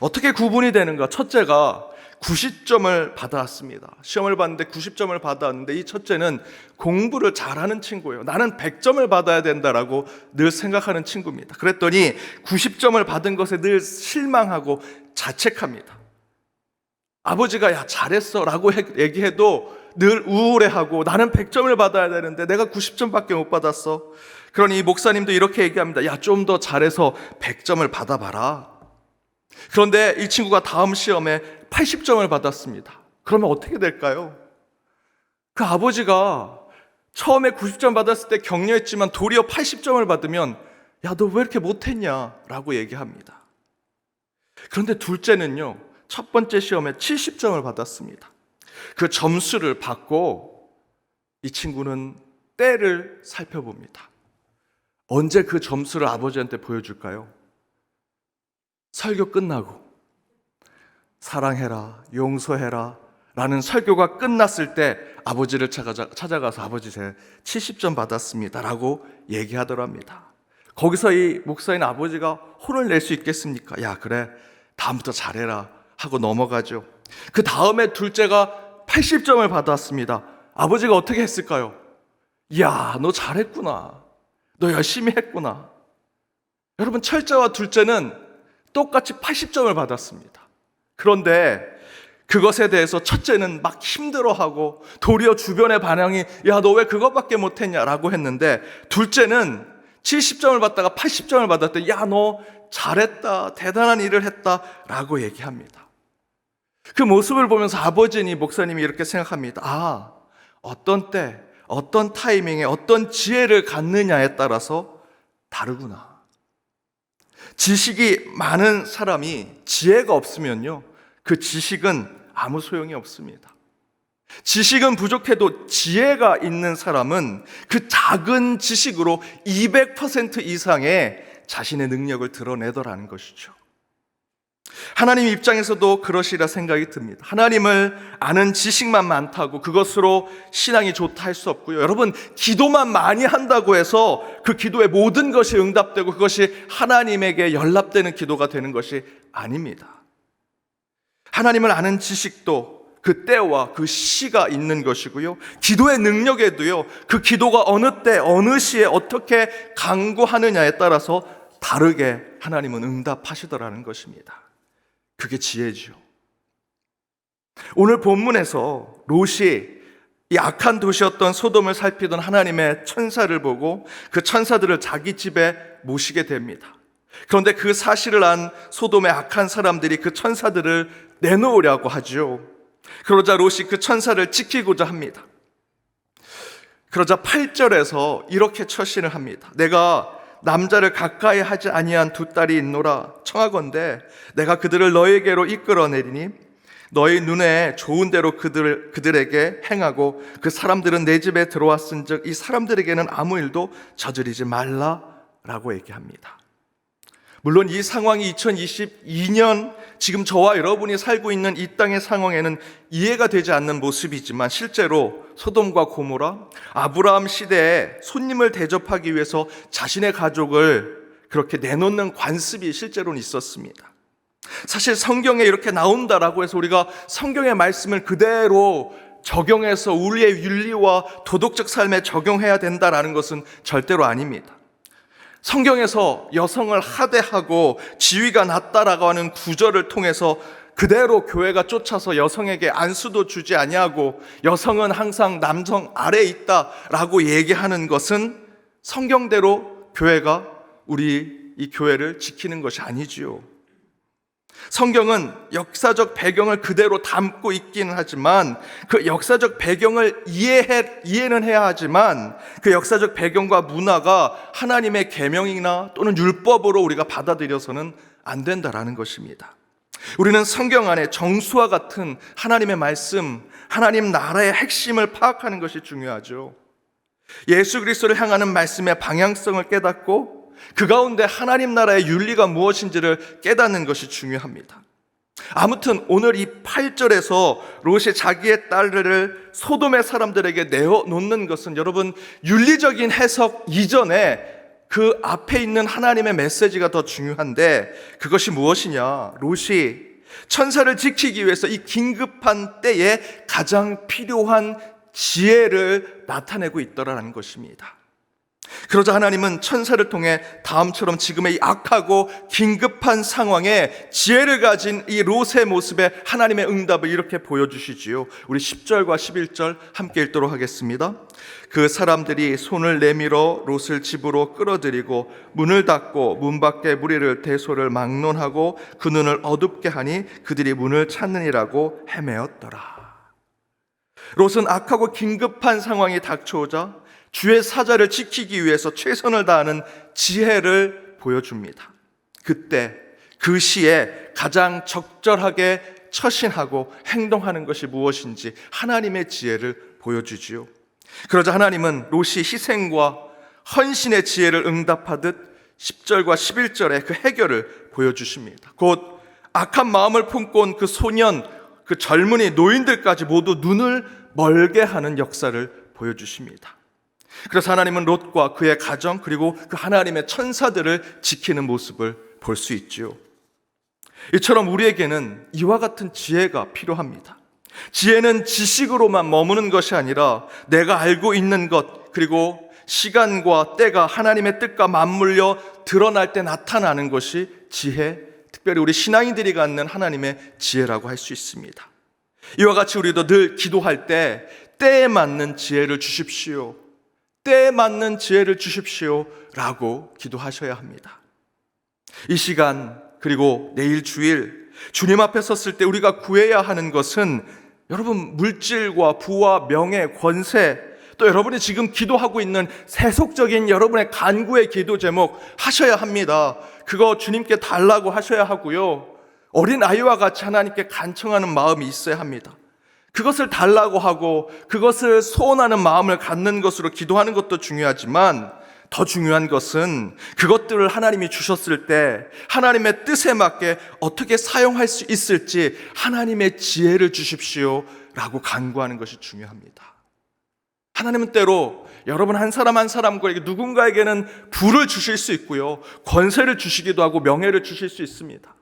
어떻게 구분이 되는가? 첫째가 90점을 받아왔습니다. 시험을 봤는데 90점을 받아왔는데 이 첫째는 공부를 잘하는 친구예요. 나는 100점을 받아야 된다라고 늘 생각하는 친구입니다. 그랬더니 90점을 받은 것에 늘 실망하고 자책합니다. 아버지가 야 잘했어 라고 얘기해도 늘 우울해하고 나는 100점을 받아야 되는데 내가 90점밖에 못 받았어. 그러니 이 목사님도 이렇게 얘기합니다. 야, 좀 더 잘해서 100점을 받아봐라. 그런데 이 친구가 다음 시험에 80점을 받았습니다. 그러면 어떻게 될까요? 그 아버지가 처음에 90점 받았을 때 격려했지만 도리어 80점을 받으면 야, 너 왜 이렇게 못했냐? 라고 얘기합니다. 그런데 둘째는요, 첫 번째 시험에 70점을 받았습니다. 그 점수를 받고 이 친구는 때를 살펴봅니다. 언제 그 점수를 아버지한테 보여줄까요? 설교 끝나고 사랑해라, 용서해라 라는 설교가 끝났을 때 아버지를 찾아가서 아버지 제가 70점 받았습니다 라고 얘기하더랍니다. 거기서 이 목사인 아버지가 혼을 낼 수 있겠습니까? 야, 그래, 다음부터 잘해라 하고 넘어가죠. 그 다음에 둘째가 80점을 받았습니다. 아버지가 어떻게 했을까요? 야, 너 잘했구나. 너 열심히 했구나. 여러분, 첫째와 둘째는 똑같이 80점을 받았습니다. 그런데 그것에 대해서 첫째는 막 힘들어하고 도리어 주변의 반응이 야, 너 왜 그것밖에 못했냐라고 했는데, 둘째는 70점을 받다가 80점을 받았더니 야, 너 잘했다, 대단한 일을 했다라고 얘기합니다. 그 모습을 보면서 아버지니 목사님이 이렇게 생각합니다. 아, 어떤 때, 어떤 타이밍에 어떤 지혜를 갖느냐에 따라서 다르구나. 지식이 많은 사람이 지혜가 없으면요, 그 지식은 아무 소용이 없습니다. 지식은 부족해도 지혜가 있는 사람은 그 작은 지식으로 200% 이상의 자신의 능력을 드러내더라는 것이죠. 하나님 입장에서도 그러시리라 생각이 듭니다. 하나님을 아는 지식만 많다고 그것으로 신앙이 좋다 할 수 없고요. 여러분, 기도만 많이 한다고 해서 그 기도의 모든 것이 응답되고 그것이 하나님에게 연락되는 기도가 되는 것이 아닙니다. 하나님을 아는 지식도 그 때와 그 시가 있는 것이고요. 기도의 능력에도요, 그 기도가 어느 때, 어느 시에 어떻게 간구하느냐에 따라서 다르게 하나님은 응답하시더라는 것입니다. 그게 지혜죠. 오늘 본문에서 롯이 이 악한 도시였던 소돔을 살피던 하나님의 천사를 보고 그 천사들을 자기 집에 모시게 됩니다. 그런데 그 사실을 안 소돔의 악한 사람들이 그 천사들을 내놓으려고 하죠. 그러자 롯이 그 천사를 지키고자 합니다. 그러자 8절에서 이렇게 처신을 합니다. 내가 남자를 가까이 하지 아니한 두 딸이 있노라. 청하건대 내가 그들을 너에게로 이끌어내리니 너희 눈에 좋은 대로 그들에게 행하고 그 사람들은 내 집에 들어왔은즉 이 사람들에게는 아무 일도 저지르지 말라라고 얘기합니다. 물론 이 상황이 2022년 지금 저와 여러분이 살고 있는 이 땅의 상황에는 이해가 되지 않는 모습이지만 실제로 소돔과 고모라, 아브라함 시대에 손님을 대접하기 위해서 자신의 가족을 그렇게 내놓는 관습이 실제로는 있었습니다. 사실 성경에 이렇게 나온다라고 해서 우리가 성경의 말씀을 그대로 적용해서 우리의 윤리와 도덕적 삶에 적용해야 된다라는 것은 절대로 아닙니다. 성경에서 여성을 하대하고 지위가 낮다라고 하는 구절을 통해서 그대로 교회가 쫓아서 여성에게 안수도 주지 아니하고 여성은 항상 남성 아래에 있다라고 얘기하는 것은 성경대로 교회가 우리 이 교회를 지키는 것이 아니지요. 성경은 역사적 배경을 그대로 담고 있기는 하지만 그 역사적 배경을 이해는 해야 하지만 그 역사적 배경과 문화가 하나님의 계명이나 또는 율법으로 우리가 받아들여서는 안 된다라는 것입니다. 우리는 성경 안에 정수와 같은 하나님의 말씀, 하나님 나라의 핵심을 파악하는 것이 중요하죠. 예수 그리스도를 향하는 말씀의 방향성을 깨닫고 그 가운데 하나님 나라의 윤리가 무엇인지를 깨닫는 것이 중요합니다. 아무튼 오늘 이 8절에서 롯이 자기의 딸들을 소돔의 사람들에게 내어놓는 것은 여러분 윤리적인 해석 이전에 그 앞에 있는 하나님의 메시지가 더 중요한데 그것이 무엇이냐? 롯이 천사를 지키기 위해서 이 긴급한 때에 가장 필요한 지혜를 나타내고 있더라는 것입니다. 그러자 하나님은 천사를 통해 다음처럼 지금의 이 악하고 긴급한 상황에 지혜를 가진 이 롯의 모습에 하나님의 응답을 이렇게 보여주시지요. 우리 10절과 11절 함께 읽도록 하겠습니다. 그 사람들이 손을 내밀어 롯을 집으로 끌어들이고 문을 닫고 문 밖에 무리를 대소를 막론하고 그 눈을 어둡게 하니 그들이 문을 찾느니라고 헤매었더라. 롯은 악하고 긴급한 상황이 닥쳐오자 주의 사자를 지키기 위해서 최선을 다하는 지혜를 보여줍니다. 그때 그 시에 가장 적절하게 처신하고 행동하는 것이 무엇인지 하나님의 지혜를 보여주지요. 그러자 하나님은 롯이 희생과 헌신의 지혜를 응답하듯 10절과 11절에 그 해결을 보여주십니다. 곧 악한 마음을 품고 온 그 소년, 그 젊은이, 노인들까지 모두 눈을 멀게 하는 역사를 보여주십니다. 그래서 하나님은 롯과 그의 가정 그리고 그 하나님의 천사들을 지키는 모습을 볼 수 있지요. 이처럼 우리에게는 이와 같은 지혜가 필요합니다. 지혜는 지식으로만 머무는 것이 아니라 내가 알고 있는 것 그리고 시간과 때가 하나님의 뜻과 맞물려 드러날 때 나타나는 것이 지혜, 특별히 우리 신앙인들이 갖는 하나님의 지혜라고 할 수 있습니다. 이와 같이 우리도 늘 기도할 때 때에 맞는 지혜를 주십시오, 때에 맞는 지혜를 주십시오 라고 기도하셔야 합니다. 이 시간 그리고 내일 주일 주님 앞에 섰을 때 우리가 구해야 하는 것은 여러분 물질과 부와 명예, 권세, 또 여러분이 지금 기도하고 있는 세속적인 여러분의 간구의 기도 제목 하셔야 합니다. 그거 주님께 달라고 하셔야 하고요. 어린 아이와 같이 하나님께 간청하는 마음이 있어야 합니다. 그것을 달라고 하고 그것을 소원하는 마음을 갖는 것으로 기도하는 것도 중요하지만 더 중요한 것은 그것들을 하나님이 주셨을 때 하나님의 뜻에 맞게 어떻게 사용할 수 있을지 하나님의 지혜를 주십시오 라고 간구하는 것이 중요합니다. 하나님은 때로 여러분 한 사람 한 사람에게 누군가에게는 부를 주실 수 있고요, 권세를 주시기도 하고 명예를 주실 수 있습니다.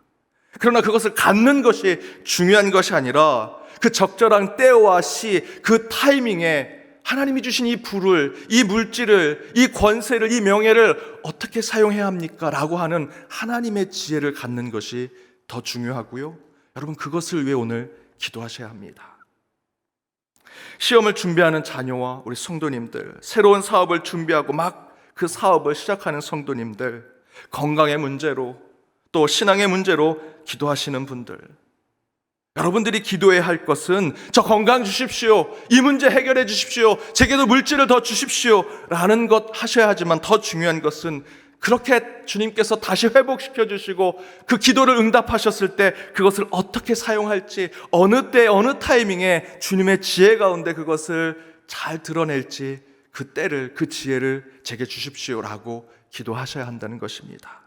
그러나 그것을 갖는 것이 중요한 것이 아니라 그 적절한 때와 시, 그 타이밍에 하나님이 주신 이 부를, 이 물질을, 이 권세를, 이 명예를 어떻게 사용해야 합니까? 라고 하는 하나님의 지혜를 갖는 것이 더 중요하고요. 여러분 그것을 위해 오늘 기도하셔야 합니다. 시험을 준비하는 자녀와 우리 성도님들, 새로운 사업을 준비하고 막 그 사업을 시작하는 성도님들, 건강의 문제로 또 신앙의 문제로 기도하시는 분들, 여러분들이 기도해야 할 것은 저 건강 주십시오, 이 문제 해결해 주십시오, 제게도 물질을 더 주십시오 라는 것 하셔야 하지만 더 중요한 것은 그렇게 주님께서 다시 회복시켜 주시고 그 기도를 응답하셨을 때 그것을 어떻게 사용할지, 어느 때 어느 타이밍에 주님의 지혜 가운데 그것을 잘 드러낼지 그 때를, 그 지혜를 제게 주십시오 라고 기도하셔야 한다는 것입니다.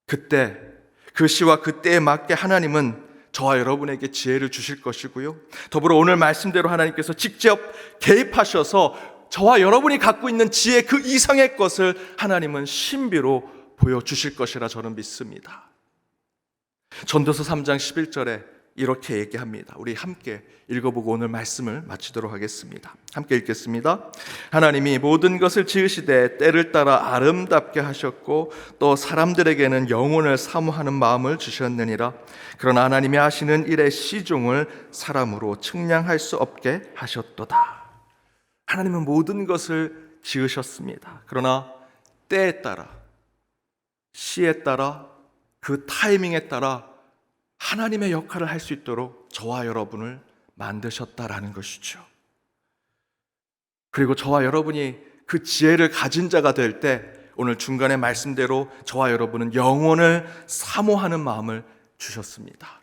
그때 그 시와 그 때에 맞게 하나님은 저와 여러분에게 지혜를 주실 것이고요, 더불어 오늘 말씀대로 하나님께서 직접 개입하셔서 저와 여러분이 갖고 있는 지혜 그 이상의 것을 하나님은 신비로 보여주실 것이라 저는 믿습니다. 전도서 3장 11절에 이렇게 얘기합니다. 우리 함께 읽어보고 오늘 말씀을 마치도록 하겠습니다. 함께 읽겠습니다. 하나님이 모든 것을 지으시되 때를 따라 아름답게 하셨고 또 사람들에게는 영혼을 사모하는 마음을 주셨느니라. 그러나 하나님이 하시는 일의 시종을 사람으로 측량할 수 없게 하셨도다. 하나님은 모든 것을 지으셨습니다. 그러나 때에 따라, 시에 따라, 그 타이밍에 따라 하나님의 역할을 할 수 있도록 저와 여러분을 만드셨다라는 것이죠. 그리고 저와 여러분이 그 지혜를 가진 자가 될 때 오늘 중간에 말씀대로 저와 여러분은 영혼을 사모하는 마음을 주셨습니다.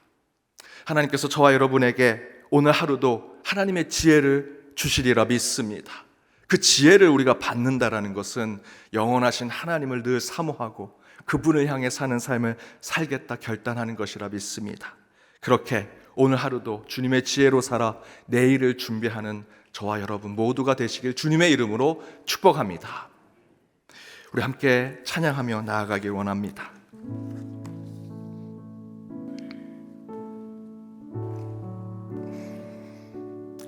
하나님께서 저와 여러분에게 오늘 하루도 하나님의 지혜를 주시리라 믿습니다. 그 지혜를 우리가 받는다라는 것은 영원하신 하나님을 늘 사모하고 그분을 향해 사는 삶을 살겠다 결단하는 것이라 믿습니다. 그렇게 오늘 하루도 주님의 지혜로 살아 내일을 준비하는 저와 여러분 모두가 되시길 주님의 이름으로 축복합니다. 우리 함께 찬양하며 나아가길 원합니다.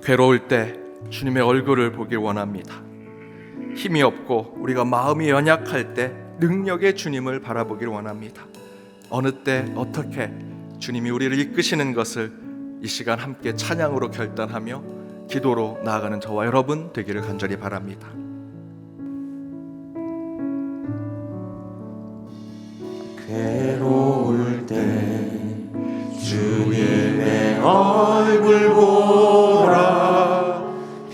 괴로울 때 주님의 얼굴을 보길 원합니다. 힘이 없고 우리가 마음이 연약할 때 능력의 주님을 바라보기를 원합니다. 어느 때 어떻게 주님이 우리를 이끄시는 것을 이 시간 함께 찬양으로 결단하며 기도로 나아가는 저와 여러분 되기를 간절히 바랍니다. 괴로울 때 주님의 얼굴 보라,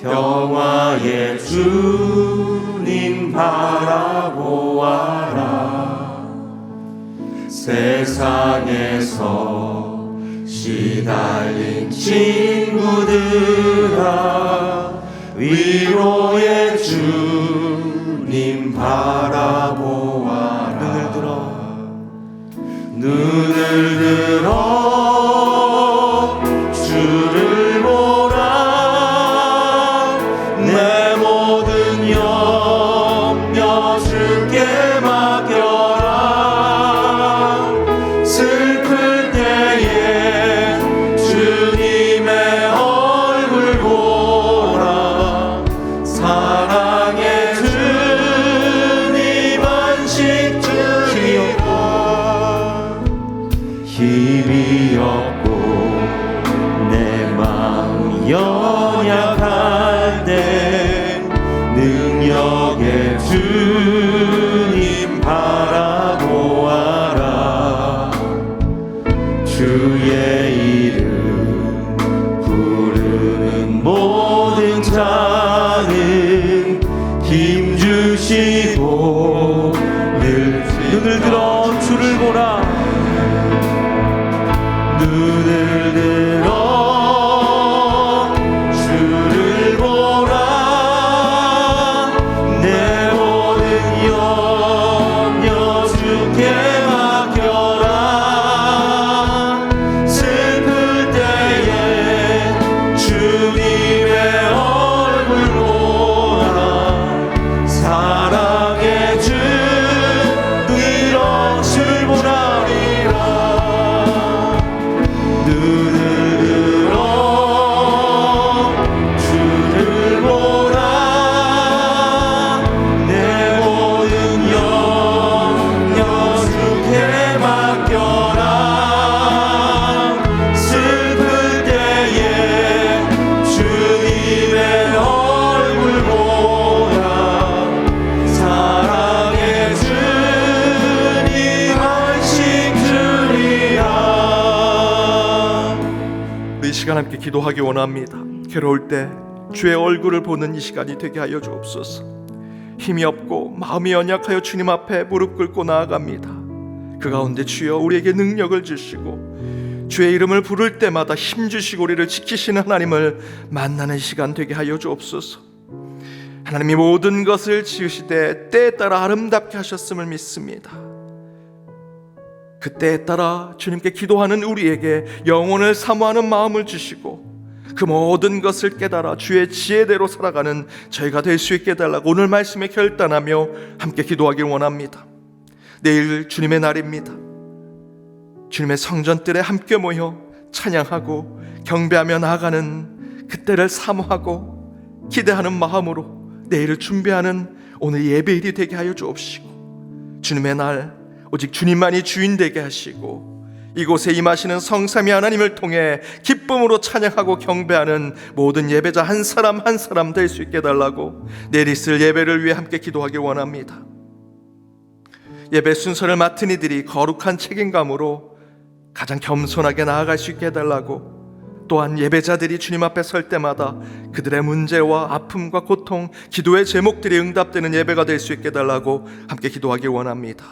평화의 주님 바라보아라. 세상에서 시달린 친구들아, 위로의 주님 바라보아라. 눈을 들어 주를 보라, 내 모든 염려 주께 맡겨라. 슬플 때에 주님의 얼굴 보라, 사랑의 주님 안식 주리라. 힘이 없고 내 마음 연약할 때 능력의 주님 바라보아라. 주의 이름 부르는 모든 자는 힘 주시고 늘 눈을 들어 주를 보라. 눈을 들어 주를 보라, 내 모든 염려 주께 맡겨라. 슬플 때에 주님의 얼굴 보라, 사랑의 주 들어 주를 보라. 눈을 들어 주를 보라, 내 모든 염려 주께 맡겨라. 슬플 때에 주님의 얼굴 보라, 사랑의 주님 안식 주리라. 우리 이 시간 함께 기도하기 원합니다. 괴로울 때 주의 얼굴을 보는 이 시간이 되게 하여 주옵소서. 힘이 없고 마음이 연약하여 주님 앞에 무릎 꿇고 나아갑니다. 그 가운데 주여 우리에게 능력을 주시고 주의 이름을 부를 때마다 힘 주시고 우리를 지키시는 하나님을 만나는 시간 되게 하여 주옵소서. 하나님이 모든 것을 지으시되 때에 따라 아름답게 하셨음을 믿습니다. 그 때에 따라 주님께 기도하는 우리에게 영혼을 사모하는 마음을 주시고 그 모든 것을 깨달아 주의 지혜대로 살아가는 저희가 될 수 있게 해달라고 오늘 말씀에 결단하며 함께 기도하길 원합니다. 내일 주님의 날입니다. 주님의 성전뜰에 함께 모여 찬양하고 경배하며 나아가는 그때를 사모하고 기대하는 마음으로 내일을 준비하는 오늘 예배일이 되게 하여 주옵시고, 주님의 날 오직 주님만이 주인 되게 하시고 이곳에 임하시는 성삼위 하나님을 통해 기쁨으로 찬양하고 경배하는 모든 예배자 한 사람 한 사람 될 수 있게 해달라고 내일 있을 예배를 위해 함께 기도하길 원합니다. 예배 순서를 맡은 이들이 거룩한 책임감으로 가장 겸손하게 나아갈 수 있게 해달라고, 또한 예배자들이 주님 앞에 설 때마다 그들의 문제와 아픔과 고통, 기도의 제목들이 응답되는 예배가 될 수 있게 해달라고 함께 기도하길 원합니다.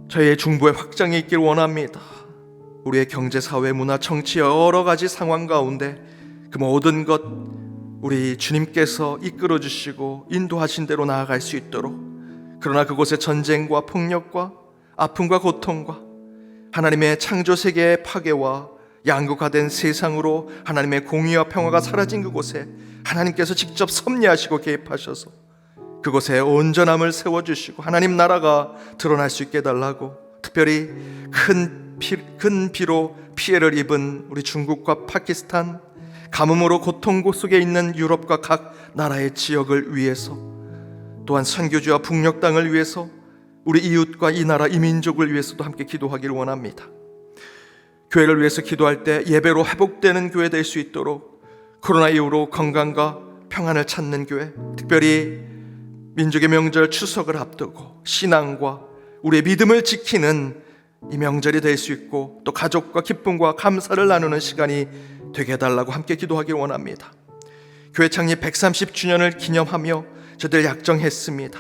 저희의 중부의 확장이 있길 원합니다. 우리의 경제, 사회, 문화, 정치 여러 가지 상황 가운데 그 모든 것 우리 주님께서 이끌어 주시고 인도하신 대로 나아갈 수 있도록, 그러나 그곳에 전쟁과 폭력과 아픔과 고통과 하나님의 창조 세계의 파괴와 양극화된 세상으로 하나님의 공의와 평화가 사라진 그곳에 하나님께서 직접 섭리하시고 개입하셔서 그곳에 온전함을 세워주시고 하나님 나라가 드러날 수 있게 해달라고, 특별히 큰 비로 피해를 입은 우리 중국과 파키스탄, 가뭄으로 고통 속에 있는 유럽과 각 나라의 지역을 위해서, 또한 선교지와 북녘 땅을 위해서, 우리 이웃과 이 나라 이 민족을 위해서도 함께 기도하기를 원합니다. 교회를 위해서 기도할 때 예배로 회복되는 교회 될 수 있도록, 코로나 이후로 건강과 평안을 찾는 교회, 특별히 민족의 명절 추석을 앞두고 신앙과 우리의 믿음을 지키는 이 명절이 될 수 있고, 또 가족과 기쁨과 감사를 나누는 시간이 되게 해달라고 함께 기도하기를 원합니다. 교회 창립 130주년을 기념하며 저희들 약정했습니다.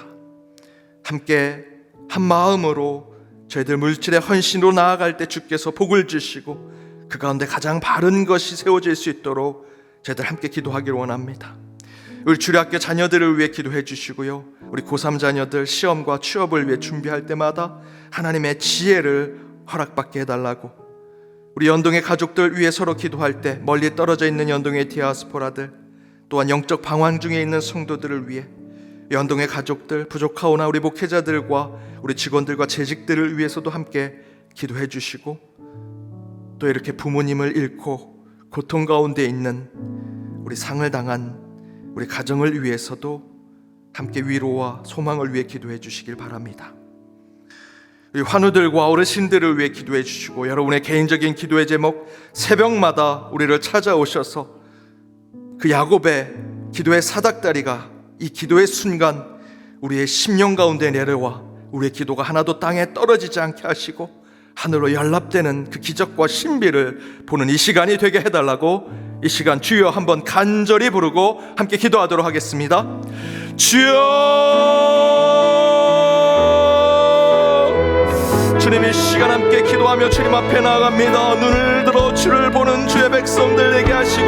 함께 한 마음으로 저희들 물질의 헌신으로 나아갈 때 주께서 복을 주시고 그 가운데 가장 바른 것이 세워질 수 있도록 저희들 함께 기도하기를 원합니다. 우리 주일학교 자녀들을 위해 기도해 주시고요, 우리 고3 자녀들 시험과 취업을 위해 준비할 때마다 하나님의 지혜를 허락받게 해달라고, 우리 연동의 가족들 위해 서로 기도할 때 멀리 떨어져 있는 연동의 디아스포라들, 또한 영적 방황 중에 있는 성도들을 위해, 연동의 가족들, 부족하오나 우리 목회자들과 우리 직원들과 재직들을 위해서도 함께 기도해 주시고, 또 이렇게 부모님을 잃고 고통 가운데 있는 우리 상을 당한 우리 가정을 위해서도 함께 위로와 소망을 위해 기도해 주시길 바랍니다. 우리 환우들과 어르신들을 위해 기도해 주시고, 여러분의 개인적인 기도의 제목, 새벽마다 우리를 찾아오셔서 그 야곱의 기도의 사닥다리가 이 기도의 순간 우리의 심령 가운데 내려와 우리의 기도가 하나도 땅에 떨어지지 않게 하시고 하늘로 연락되는 그 기적과 신비를 보는 이 시간이 되게 해달라고, 이 시간 주여 한번 간절히 부르고 함께 기도하도록 하겠습니다. 주여, 주님 이 시간 함께 기도하며 주님 앞에 나아갑니다. 눈을 들어 주를 보는 주의 백성들 되게 하시고,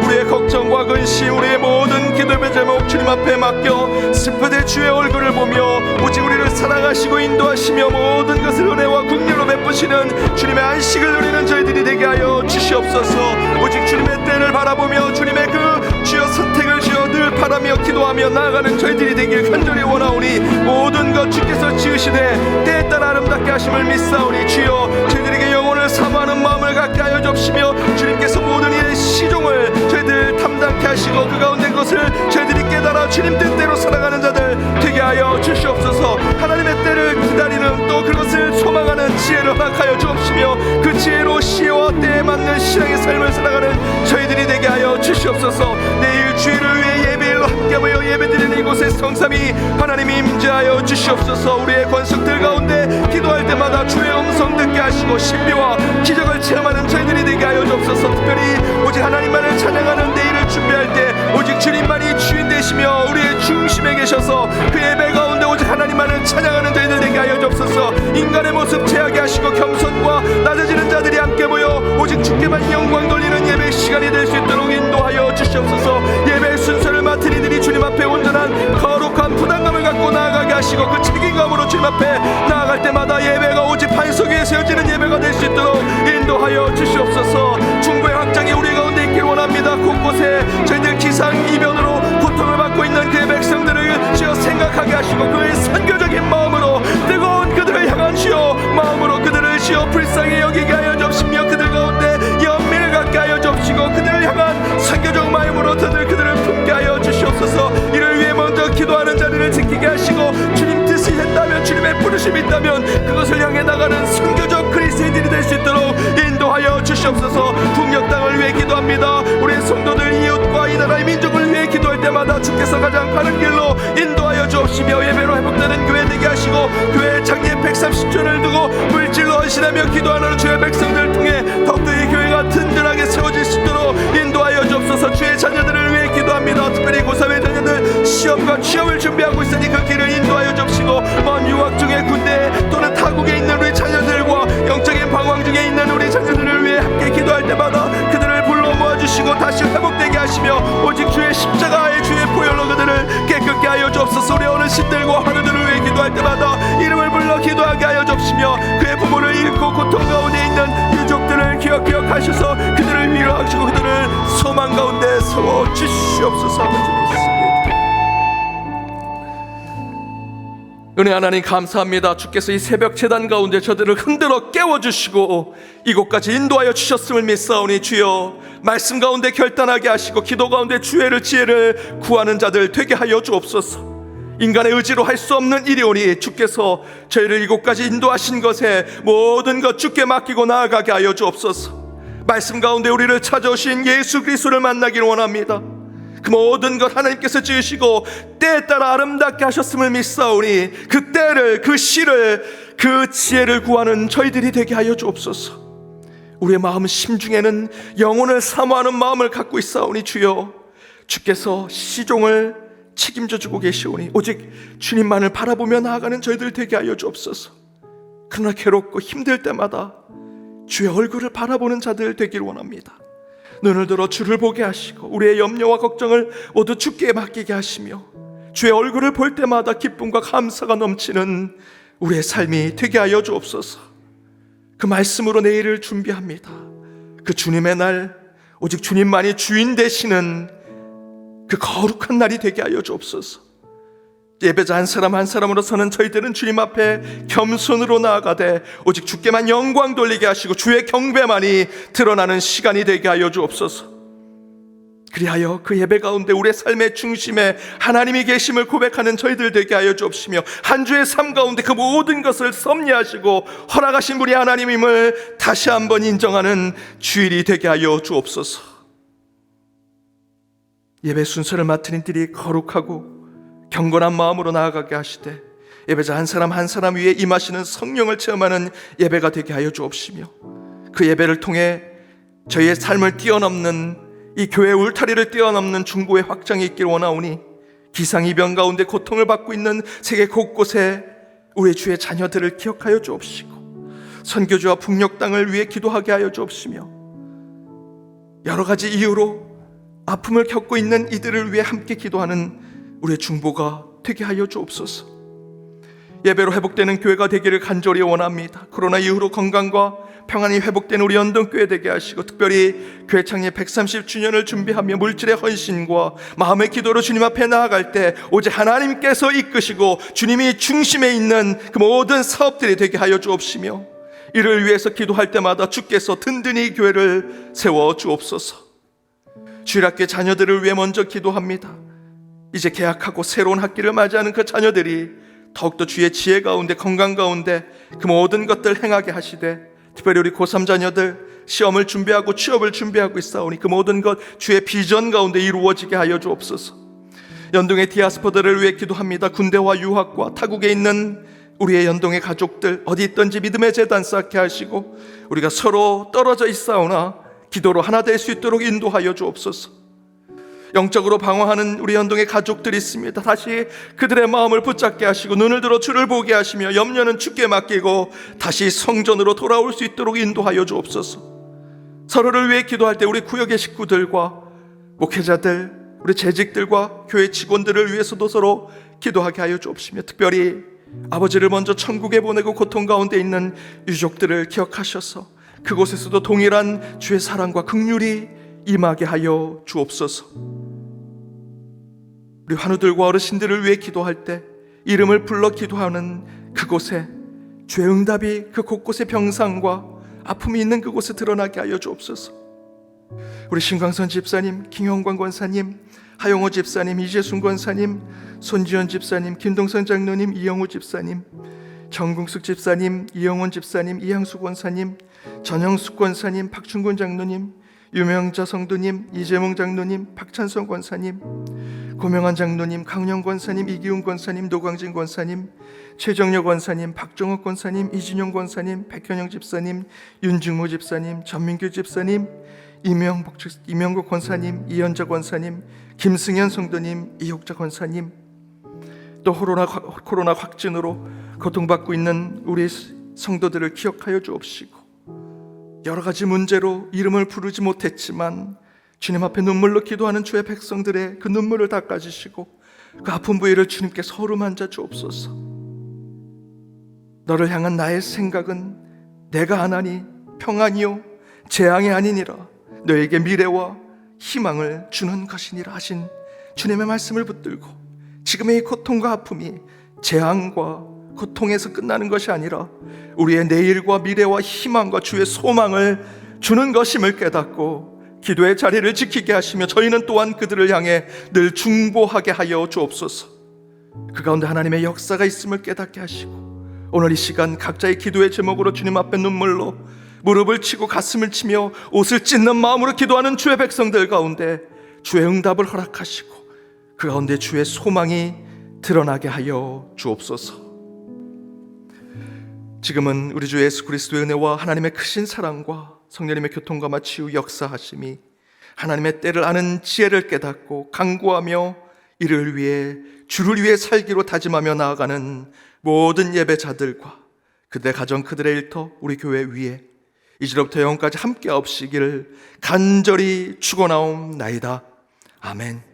우리의 걱정과 근심, 우리의 모든 기도의 제목 주님 앞에 맡겨 슬프되 주의 얼굴을 보며 오직 우리를 사랑하시고 인도하시며 모든 것을 은혜와 긍휼로 베푸시는 주님의 안식을 누리는 저희들이 되게 하여 주시옵소서. 오직 주님의 때를 바라보며 주님의 그 주여 선택을 주여 늘 바라며 기도하며 나아가는 저희들이 되길 간절히 원하오니, 모든 것 주께서 지으시되 때에 따라 아름답게 하심을 믿사오니, 주여 저희들에게 영혼을 사모하는 마음을 갖게 하여 주시며 주님께서 모든 일의 시종을 저희들 담당케 하시고 그 가운데 것을 저희들이 깨달아 주님 뜻대로 살아가는 자들 되게 하여 주시옵소서. 하나님의 때를 기다리는, 또 그것을 소망하는 지혜를 허락하여 주옵시며 그 지혜로 시와 때에 맞는 신앙의 삶을 살아가는 저희들이 되게 하여 주시옵소서. 내일 주일을 위해 예배일로 함께 모여 예배드리는 이곳의 성삼위 하나님이 임재하여 주시옵소서. 우리의 권속들 가운데 기도할 때마다 주의 음성 듣게 하시고 신비와 기적을 체험하는 저희들이 되게 하여 주옵소서. 특별히 오직 하나님만을 찬양하는 내일을 준비할 때 오직 주님만이 주인 되시며 우리의 중심에 계셔서 그 예배 가운데 오직 하나님만을 찬양하는 저희들 되게 하여 주옵소서. 인간의 모습 제하게 하시고 겸손과 낮아지는 자들이 함께 모여 오직 주께만 영광 돌리는 예배 시간이 될 수 있도록 인도하여 주시옵소서. 예배의 순서를 맡은 이들이 주님 앞에 온전한 거룩한 부담감을 갖고 나아가게 하시고 그 책임감으로 주님 앞에 나아갈 때마다 예배가 오직 반석 위에 세워지는 예배가 될 수 있도록 인도하여 주시옵소서. 중보의 확장이 우리 가운데 있기를 원합니다. 곳곳에 저희들 기상이변으로 고통을 받고 있는 그의 백성들을 주여 생각하게 하시고 그의 선교적인 마음으로 뜨거운 그들을 향한 주여 마음으로 그들을 주여 불쌍히 여기게 하여 주시며 그들 가운데 연민을 갖게 하여 주시고 그들을 향한 선교적 마음으로 그들을 품게 하여 주시옵소서. 이를 위해 먼저 기도하는 자리를 지키게 하시고 주님 뜻이 있다면, 주님의 부르심이 있다면 그것을 향해 나가는 선교적 그리스도인들이 될 수 있도록 인도하여 주시옵소서. 북녘 땅을 위해 기도합니다. 우리 성도들 이웃과 이 나라의 민족을 위해 기도할 때마다 주께서 가장 바른 길로 인도하여 주옵시며 예배로 회복되는 교회 되게 하시고 교회 창립 130주년을 두고 물질로 헌신하며 기도하는 주의 백성들을 통해 더욱더 이 교회가 든든하게 세워질 수 있도록 인도하여 주옵소서. 주의 자녀들을 위해 기도합니다. 특별히 고3의 자녀들 시험과 취업을 준비하고 있으니 그 길을 인도하여 주옵시고 먼 유학 중에 군대 또는 타국에 있는 우리 자녀들과 영적인 방황 중에 있는 우리 자녀들을 위해 함께 기도할 때마다 그들을 불러 모아주시고 다시 회복되게 하시며 오직 주의 십자가의 주의 보혈로 그들을 깨끗게 하여 주옵소서. 우리 어르신들과 환우들을 위해 기도할 때마다 이름을 불러 기도하게 하여 주옵시며 그의 부모를 잃고 고통 가운데 있는 유족들을 기억하셔서 그들을 위로하시고 그들을 소망 가운데 세워주시옵소서. 은혜 하나님 감사합니다. 주께서 이 새벽 제단 가운데 저들을 흔들어 깨워주시고 이곳까지 인도하여 주셨음을 믿사오니 주여, 말씀 가운데 결단하게 하시고 기도 가운데 주의를 지혜를 구하는 자들 되게 하여 주옵소서. 인간의 의지로 할 수 없는 일이오니 주께서 저희를 이곳까지 인도하신 것에 모든 것 주께 맡기고 나아가게 하여 주옵소서. 말씀 가운데 우리를 찾아오신 예수 그리스도를 만나기를 원합니다. 그 모든 것 하나님께서 지으시고 때에 따라 아름답게 하셨음을 믿사오니 그 때를, 그 시를, 그 지혜를 구하는 저희들이 되게 하여 주옵소서. 우리의 마음 심중에는 영혼을 사모하는 마음을 갖고 있사오니 주여, 주께서 시종을 책임져 주고 계시오니 오직 주님만을 바라보며 나아가는 저희들 되게 하여 주옵소서. 그러나 괴롭고 힘들 때마다 주의 얼굴을 바라보는 자들 되기를 원합니다. 눈을 들어 주를 보게 하시고 우리의 염려와 걱정을 모두 주께 맡기게 하시며 주의 얼굴을 볼 때마다 기쁨과 감사가 넘치는 우리의 삶이 되게 하여 주옵소서. 그 말씀으로 내일을 준비합니다. 그 주님의 날, 오직 주님만이 주인 되시는 그 거룩한 날이 되게 하여 주옵소서. 예배자 한 사람 한 사람으로서는 저희들은 주님 앞에 겸손으로 나아가되 오직 주께만 영광 돌리게 하시고 주의 경배만이 드러나는 시간이 되게 하여 주옵소서. 그리하여 그 예배 가운데 우리의 삶의 중심에 하나님이 계심을 고백하는 저희들 되게 하여 주옵시며 한 주의 삶 가운데 그 모든 것을 섭리하시고 허락하신 분이 하나님임을 다시 한번 인정하는 주일이 되게 하여 주옵소서. 예배 순서를 맡은 이들이 거룩하고 경건한 마음으로 나아가게 하시되 예배자 한 사람 한 사람 위에 임하시는 성령을 체험하는 예배가 되게 하여 주옵시며 그 예배를 통해 저희의 삶을 뛰어넘는 이 교회 울타리를 뛰어넘는 중보의 확장이 있기를 원하오니 기상이변 가운데 고통을 받고 있는 세계 곳곳에 우리 주의 자녀들을 기억하여 주옵시고 선교지와 북녘 땅을 위해 기도하게 하여 주옵시며 여러 가지 이유로 아픔을 겪고 있는 이들을 위해 함께 기도하는 우리의 중보가 되게 하여 주옵소서. 예배로 회복되는 교회가 되기를 간절히 원합니다. 코로나 이후로 건강과 평안이 회복된 우리 연동교회 되게 하시고 특별히 교회 창립 130주년을 준비하며 물질의 헌신과 마음의 기도로 주님 앞에 나아갈 때 오직 하나님께서 이끄시고 주님이 중심에 있는 그 모든 사업들이 되게 하여 주옵시며 이를 위해서 기도할 때마다 주께서 든든히 교회를 세워 주옵소서. 주일학교 자녀들을 위해 먼저 기도합니다. 이제 개학하고 새로운 학기를 맞이하는 그 자녀들이 더욱더 주의 지혜 가운데 건강 가운데 그 모든 것들 행하게 하시되 특별히 우리 고3 자녀들 시험을 준비하고 취업을 준비하고 있사오니 그 모든 것 주의 비전 가운데 이루어지게 하여 주옵소서. 연동의 디아스포들을 위해 기도합니다. 군대와 유학과 타국에 있는 우리의 연동의 가족들 어디 있든지 믿음의 재단 쌓게 하시고 우리가 서로 떨어져 있사오나 기도로 하나 될 수 있도록 인도하여 주옵소서. 영적으로 방황하는 우리 연동의 가족들이 있습니다. 다시 그들의 마음을 붙잡게 하시고 눈을 들어 주를 보게 하시며 염려는 주께 맡기고 다시 성전으로 돌아올 수 있도록 인도하여 주옵소서. 서로를 위해 기도할 때 우리 구역의 식구들과 목회자들, 우리 재직들과 교회 직원들을 위해서도 서로 기도하게 하여 주옵시며 특별히 아버지를 먼저 천국에 보내고 고통 가운데 있는 유족들을 기억하셔서 그곳에서도 동일한 주의 사랑과 긍휼이 임하게 하여 주옵소서. 우리 환우들과 어르신들을 위해 기도할 때 이름을 불러 기도하는 그곳에 주의 응답이 그 곳곳에 병상과 아픔이 있는 그곳에 드러나게 하여 주옵소서. 우리 신광선 집사님, 김형관 권사님, 하용호 집사님, 이재순 권사님, 손지현 집사님, 김동선 장로님, 이영우 집사님, 정궁숙 집사님, 이영원 집사님, 이향수 권사님, 전영숙 권사님, 박춘곤 장로님, 유명자 성도님, 이재몽 장로님, 박찬성 권사님, 고명환 장로님, 강영 권사님, 이기훈 권사님, 노광진 권사님, 최정려 권사님, 박종옥 권사님, 이진용 권사님, 백현영 집사님, 윤중모 집사님, 전민규 집사님, 이명국 권사님, 이현자 권사님, 김승현 성도님, 이옥자 권사님, 또 코로나 확진으로 고통받고 있는 우리 성도들을 기억하여 주옵시고 여러 가지 문제로 이름을 부르지 못했지만 주님 앞에 눈물로 기도하는 주의 백성들의 그 눈물을 닦아주시고 그 아픈 부위를 주님께서 허름만져 주옵소서. 너를 향한 나의 생각은 내가 하나니 평안이요 재앙이 아니니라 너에게 미래와 희망을 주는 것이니라 하신 주님의 말씀을 붙들고 지금의 이 고통과 아픔이 재앙과 고통에서 끝나는 것이 아니라 우리의 내일과 미래와 희망과 주의 소망을 주는 것임을 깨닫고 기도의 자리를 지키게 하시며 저희는 또한 그들을 향해 늘 중보하게 하여 주옵소서. 그 가운데 하나님의 역사가 있음을 깨닫게 하시고 오늘 이 시간 각자의 기도의 제목으로 주님 앞에 눈물로 무릎을 치고 가슴을 치며 옷을 찢는 마음으로 기도하는 주의 백성들 가운데 주의 응답을 허락하시고 그 가운데 주의 소망이 드러나게 하여 주옵소서. 지금은 우리 주 예수 그리스도의 은혜와 하나님의 크신 사랑과 성령님의 교통감화 치유 역사하심이 하나님의 때를 아는 지혜를 깨닫고 간구하며 이를 위해 주를 위해 살기로 다짐하며 나아가는 모든 예배자들과 그들의 가정 그들의 일터 우리 교회 위에 이제로부터 영원까지 함께 없으기를 간절히 축원하옵나이다. 아멘.